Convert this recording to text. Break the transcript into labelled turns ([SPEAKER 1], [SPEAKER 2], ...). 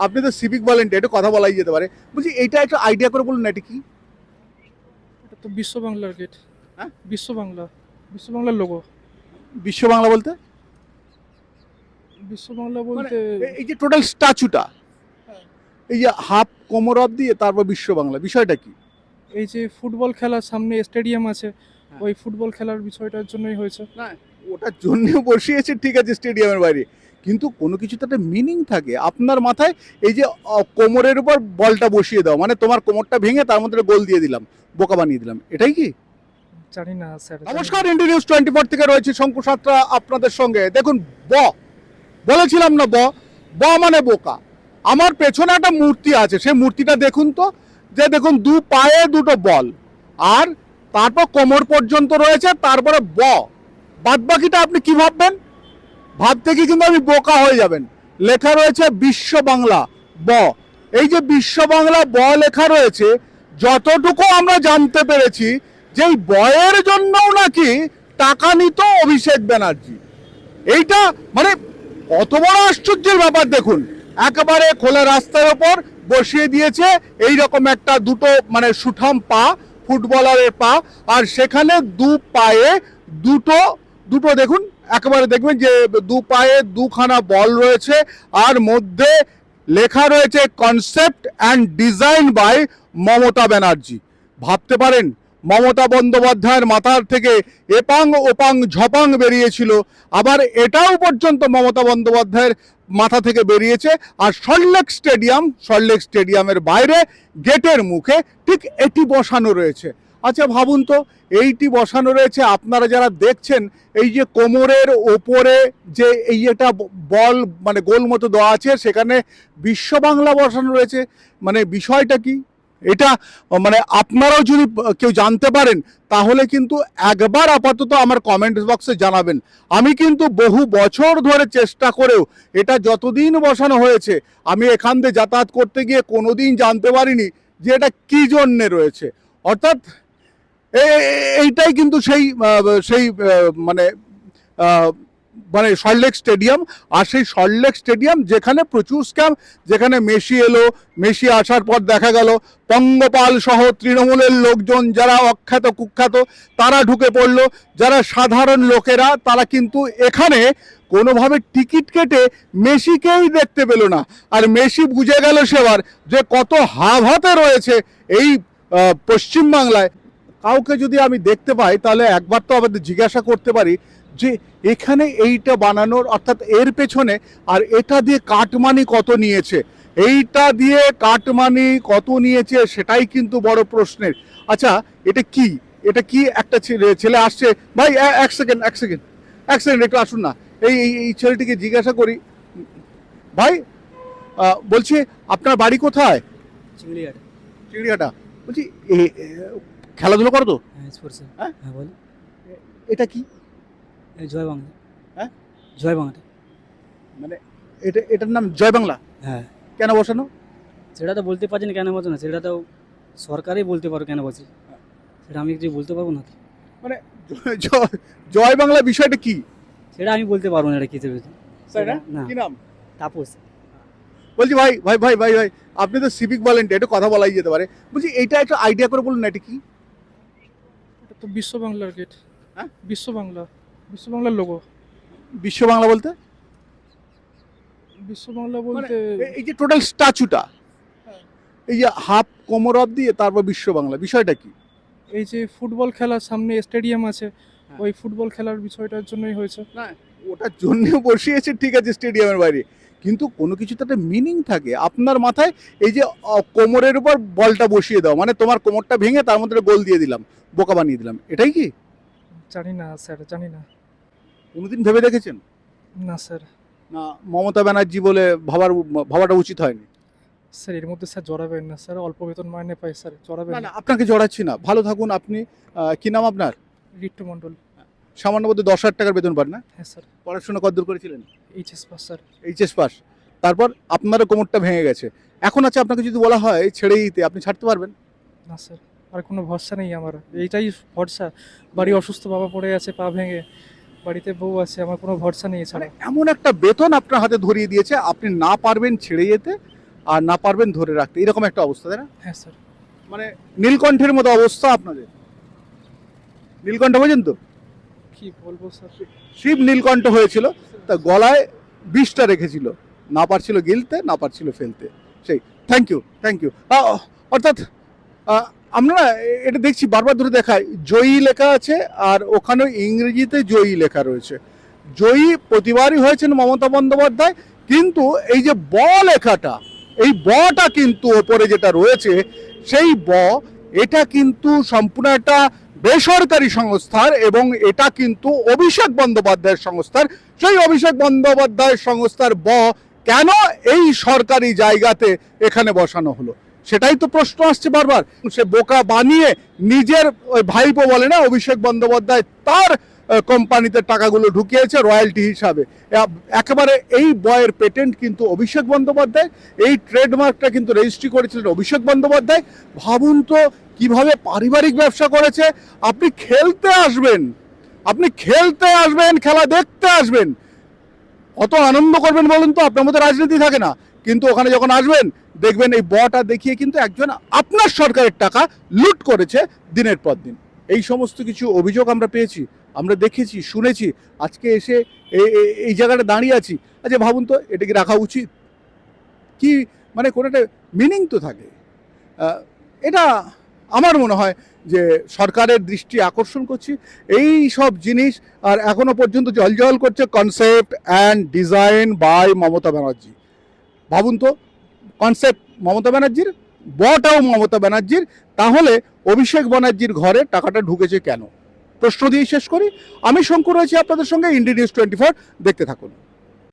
[SPEAKER 1] আপনি তো civic volunteer, একটু কথা বলাই যেতে পারে। বলছি এইটা একটু আইডিয়া করে বলুন না, এটা কি?
[SPEAKER 2] এটা তো বিশ্ব বাংলার গেট।
[SPEAKER 1] হ্যাঁ,
[SPEAKER 2] বিশ্ব বাংলা, বিশ্ব বাংলার লোগো।
[SPEAKER 1] বিশ্ব বাংলা বলতে
[SPEAKER 2] বিশ্ব বাংলা
[SPEAKER 1] মানে
[SPEAKER 2] বলতে
[SPEAKER 1] এই যে টোটাল স্ট্যাচুটা, এই যে হাফ কোমর অব দিয়ে তারপর বিশ্ব বাংলা, বিষয়টা কি?
[SPEAKER 2] এই যে ফুটবল খেলার সামনে স্টেডিয়াম আছে,
[SPEAKER 1] হ্যাঁ।
[SPEAKER 2] ওই ফুটবল খেলার বিষয়টার জন্যই হয়েছে।
[SPEAKER 1] না, ওটার জন্য বসিয়েছে ঠিক আছে স্টেডিয়ামের বাইরে, কিন্তু কোনো কিছুতে একটা মিনিং থাকে। আপনার মাথায় এই যে কোমরের উপর বলটা বসিয়ে দাও, মানে তোমার কোমরটা ভেঙে তার মধ্যে গোল দিয়ে দিলাম, বোকা বানিয়ে দিলাম, এটাই কি?
[SPEAKER 2] জানি না স্যার, জানি না।
[SPEAKER 1] নমস্কার, ইন্ডিয়া নিউজ 24 থেকে রয়েছে শঙ্কু সাত্রা আপনাদের সঙ্গে। দেখুন, বলেছিলাম না, মানে বোকা। আমার পেছনে একটা মূর্তি আছে, সেই মূর্তিটা দেখুন তো, যে দেখুন দু পায়ে দুটো বল, আর তারপর কোমর পর্যন্ত রয়েছে, তারপরে বাদ বাকিটা আপনি কি ভাববেন? ভাবতে কি কিন্তু আপনি বোকা হয়ে যাবেন। লেখা রয়েছে বিশ্ব বাংলা ব। এই যে বিশ্ব বাংলা ব লেখা রয়েছে, যতটুকু আমরা জানতে পেরেছি যে এই বয়ের জন্যও নাকি টাকা নিত অভিষেক ব্যানার্জি। এইটা মানে কত বড় আশ্চর্যের ব্যাপার দেখুন। একেবারে খোলা রাস্তার ওপর বসিয়ে দিয়েছে এই রকম একটা দুটো মানে সুঠাম পা, ফুটবলারের পা, আর সেখানে দু পায়ে দুটো দুটো দেখুন, একেবারে দেখবেন যে দু পায়ে দুখানা বল রয়েছে, আর মধ্যে লেখা রয়েছে concept and design by Mamata Banerjee. ভাবতে পারেন, মমতা বন্দ্যোপাধ্যায়ের মাথার থেকে এপাং ওপাং ঝপাং বেরিয়েছিল, আবার এটাও পর্যন্ত মমতা বন্দ্যোপাধ্যায়ের মাথা থেকে বেরিয়েছে। আর সল্টলেক স্টেডিয়ামের বাইরে গেটের মুখে ঠিক এটি বসানো রয়েছে। আচ্ছা ভাবুন তো, এইটি বসানো রয়েছে, আপনারা যারা দেখছেন এই যে কোমরের ওপরে যে এই একটা বল মানে গোল মতো দেওয়া আছে, সেখানে বিশ্ব বাংলা বসানো রয়েছে, মানে বিষয়টা কি? এটা মানে আপনারাও যদি কেউ জানতে পারেন তাহলে কিন্তু একবার আপাতত আমার কমেন্ট বক্সে জানাবেন। আমি কিন্তু বহু বছর ধরে চেষ্টা করেও এটা যতদিন বসানো হয়েছে, আমি এখান দিয়ে যাতায়াত করতে গিয়ে কোনোদিন জানতে পারিনি যে এটা কি জন্যে রয়েছে। অর্থাৎ এইটাই কিন্তু সেই মানে মানে সল্টলেক স্টেডিয়াম। আর সেই সল্টলেক স্টেডিয়াম যেখানে প্রচুর স্ক্যাম, যেখানে মেসি আসার পর দেখা গেল পঙ্গপাল সহ তৃণমূলের লোকজন যারা অখ্যাত কুখ্যাত তারা ঢুকে পড়লো, যারা সাধারণ লোকেরা তারা কিন্তু এখানে কোনোভাবে টিকিট কেটে মেসিকেই দেখতে পেল না। আর মেসি বুঝে গেল সেবার যে কত হাতে রয়েছে এই পশ্চিমবাংলায়। কাউকে যদি আমি দেখতে পাই তাহলে একবার তো আমাদের জিজ্ঞাসা করতে পারি যে এখানে এইটা বানানোর অর্থাৎ এর পেছনে আর এটা দিয়ে কাটমানি কত নিয়েছে, এইটা দিয়ে কাটমানি কত নিয়েছে সেটাই কিন্তু বড় প্রশ্নের। আচ্ছা, এটা কি একটা ছেলে আসছে, ভাই এক সেকেন্ড একটু আসুন না, এই ছেলেটিকে জিজ্ঞাসা করি। ভাই, বলছি আপনার বাড়ি কোথায়?
[SPEAKER 3] চিংড়িঘাটা।
[SPEAKER 1] চিড়িয়াটা। বলছি খেলাধুলো করো তো?
[SPEAKER 3] হ্যাঁ, স্পোর্টস।
[SPEAKER 1] হ্যাঁ,
[SPEAKER 3] হ্যাঁ, বল।
[SPEAKER 1] এটা কি?
[SPEAKER 3] এই জয় বাংলা।
[SPEAKER 1] হ্যাঁ,
[SPEAKER 3] জয় বাংলা।
[SPEAKER 1] মানে এটার নাম জয় বাংলা
[SPEAKER 3] হ্যাঁ,
[SPEAKER 1] কেন বসানো?
[SPEAKER 3] সেটা তো বলতে পারছি না কেন বলছো না, সেটা তো সরকারই বলতে পারো কেন বলছি, সেটা আমি কিছু বলতে পারবো না তো।
[SPEAKER 1] মানে জয় বাংলা বিষয়টা কি?
[SPEAKER 3] সেটা আমি বলতে পারবো না, এটা কিছু
[SPEAKER 1] তাই না?
[SPEAKER 3] না।
[SPEAKER 1] কি নাম?
[SPEAKER 3] তাপস।
[SPEAKER 1] বলছি ভাই ভাই ভাই ভাই ভাই আপনি তো সিভিক ভলেন্টিয়ার, একটু কথা বলাই যেতে পারে। বলছি এইটা একটু আইডিয়া করে বলুন না, এটা কি?
[SPEAKER 2] এটা তো বিশ্ব বাংলার গেট।
[SPEAKER 3] হ্যাঁ,
[SPEAKER 2] বিশ্ব বাংলা, বিশ্ব বাংলার লোগো।
[SPEAKER 1] বিশ্ব বাংলা বলতে
[SPEAKER 2] বিশ্ব বাংলা
[SPEAKER 1] মানে
[SPEAKER 2] বলতে
[SPEAKER 1] এই যে টোটাল স্ট্যাচুটা, এই যে হাফ কোমর অব দিয়ে তারপর বিশ্ব বাংলা, বিষয়টা কি?
[SPEAKER 2] এই যে ফুটবল খেলার সামনে স্টেডিয়াম আছে,
[SPEAKER 1] হ্যাঁ।
[SPEAKER 2] ওই ফুটবল খেলার বিষয়টার জন্যই হয়েছে।
[SPEAKER 1] না, ওটার জন্য বসিয়েছে ঠিক আছে স্টেডিয়ামের বাইরে, কিন্তু কোনো কিছুতে একটা মিনিং থাকে। আপনার মাথায় এই যে কোমরের উপর বলটা বসিয়ে দাও, মানে তোমার কোমরটা ভেঙে তার মধ্যে গোল দিয়ে দিলাম, বোকা বানিয়ে দিলাম, এটাই কি?
[SPEAKER 2] জানি না স্যার, জানি না।
[SPEAKER 1] কোনোদিন ভেবে দেখেছেন?
[SPEAKER 2] না স্যার।
[SPEAKER 1] না, মমতা ব্যানার্জি বলে ভাবাটা উচিত হয়নি?
[SPEAKER 2] স্যার এর মধ্যে স্যার জড়াবেন না স্যার, অল্প বেতন মাইনে পাই স্যার, জড়াবেন
[SPEAKER 1] না
[SPEAKER 2] না।
[SPEAKER 1] না, আপনাকে জড়াচ্ছি না, ভালো থাকুন আপনি। কি নাম আপনার?
[SPEAKER 2] রিট্টু মণ্ডল।
[SPEAKER 1] সামান্য বোধহয় 10,000 টাকার বেতন পান না?
[SPEAKER 2] হ্যাঁ স্যার।
[SPEAKER 1] পড়াশোনা কতদূর করেছিলেন?
[SPEAKER 2] HS pass sir.
[SPEAKER 1] HS pass. তারপর আপনারও কোমরটা ভেঙে গেছে, এখন আছে আপনাকে যদি বলা হয় ছেড়ে দিতে, আপনি ছাড়তে পারবেন?
[SPEAKER 2] না স্যার, আর কোনো ভরসা নেই আমার, এইটাই ভরসা। বাড়ি অসুস্থ, বাবা পড়ে আছে পা ভেঙে, বাড়িতে বউ আছে, আমার কোনো ভরসা নেই
[SPEAKER 1] মানে
[SPEAKER 2] ছাড়া।
[SPEAKER 1] এমন একটা বেতন আপনার হাতে ধরিয়ে দিয়েছে, আপনি না পারবেন ছেড়ে যেতে, আর না পারবেন ধরে রাখতে, এরকম একটা অবস্থা, তাই না?
[SPEAKER 2] হ্যাঁ স্যার।
[SPEAKER 1] মানে নীলকণ্ঠের মতো অবস্থা আপনাদের। নীলকণ্ঠ বোঝেন তো,
[SPEAKER 2] কি বলবো স্যার?
[SPEAKER 1] শিব নীলকণ্ঠ হয়েছিল, তা গলায় বিষটা রেখেছিল, না পারছিল গিলতে, না পারছিল ফেলতে, সেই। Thank you, thank you. অর্থাৎ আমরা না এটা দেখছি বারবার ধরে দেখায়, জয়ী লেখা আছে আর ওখানে ইংরেজিতে জয়ী লেখা রয়েছে। জয়ী প্রতিবারই হয়েছেন মমতা বন্দ্যোপাধ্যায়, কিন্তু এই যে ব লেখাটা, এই বটা কিন্তু ওপরে যেটা রয়েছে সেই এটা কিন্তু সম্পূর্ণ একটা বেসরকারি সংস্থার, এবং এটা কিন্তু অভিষেক বন্দ্যোপাধ্যায়ের সংস্থার। সেই অভিষেক বন্দ্যোপাধ্যায়ের সংস্থার কেন এই সরকারি জায়গাতে এখানে বসানো হলো, সেটাই তো প্রশ্ন আসছে বারবার। সে বোকা বানিয়ে নিজের ওই ভাইপো বলে না অভিষেক বন্দ্যোপাধ্যায়, তার কোম্পানিতে টাকাগুলো ঢুকিয়েছে রয়্যালটি হিসাবে। একেবারে এই বয়ের পেটেন্ট কিন্তু অভিষেক বন্দ্যোপাধ্যায়, এই ট্রেডমার্কটা কিন্তু রেজিস্ট্রি করেছিলেন অভিষেক বন্দ্যোপাধ্যায়। ভাবুন তো কিভাবে পারিবারিক ব্যবসা করেছে। আপনি খেলতে আসবেন, খেলা দেখতে আসবেন, কত আনন্দ করবেন বলুন তো, আপনার মধ্যে রাজনীতি থাকে না, কিন্তু ওখানে যখন আসবেন দেখবেন এই বটা দেখিয়ে কিন্তু একজন আপনার সরকারের টাকা লুট করেছে দিনের পর দিন। এই সমস্ত কিছু অভিযোগ আমরা পেয়েছি, আমরা দেখেছি, শুনেছি, আজকে এসে এই জায়গাটা দাঁড়িয়ে আছি। আচ্ছা ভাবুন তো, এটা কি রাখা উচিত? কি মানে কোনো একটা মিনিং তো থাকে। এটা আমার মনে হয় যে সরকারের দৃষ্টি আকর্ষণ করছি এই সব জিনিস। আর এখনো পর্যন্ত জলজল করছে concept and design by Mamata Banerjee. ভাবুন তো, কনসেপ্ট মমতা ব্যানার্জির, বটাও মমতা ব্যানার্জির, তাহলে অভিষেক ব্যানার্জির ঘরে টাকাটা ঢুকেছে কেন? প্রশ্ন দিয়ে শেষ করি। আমি শঙ্কু রয়েছি আপনাদের সঙ্গে, ইন্ডিয়া নিউজ 24, দেখতে থাকুন।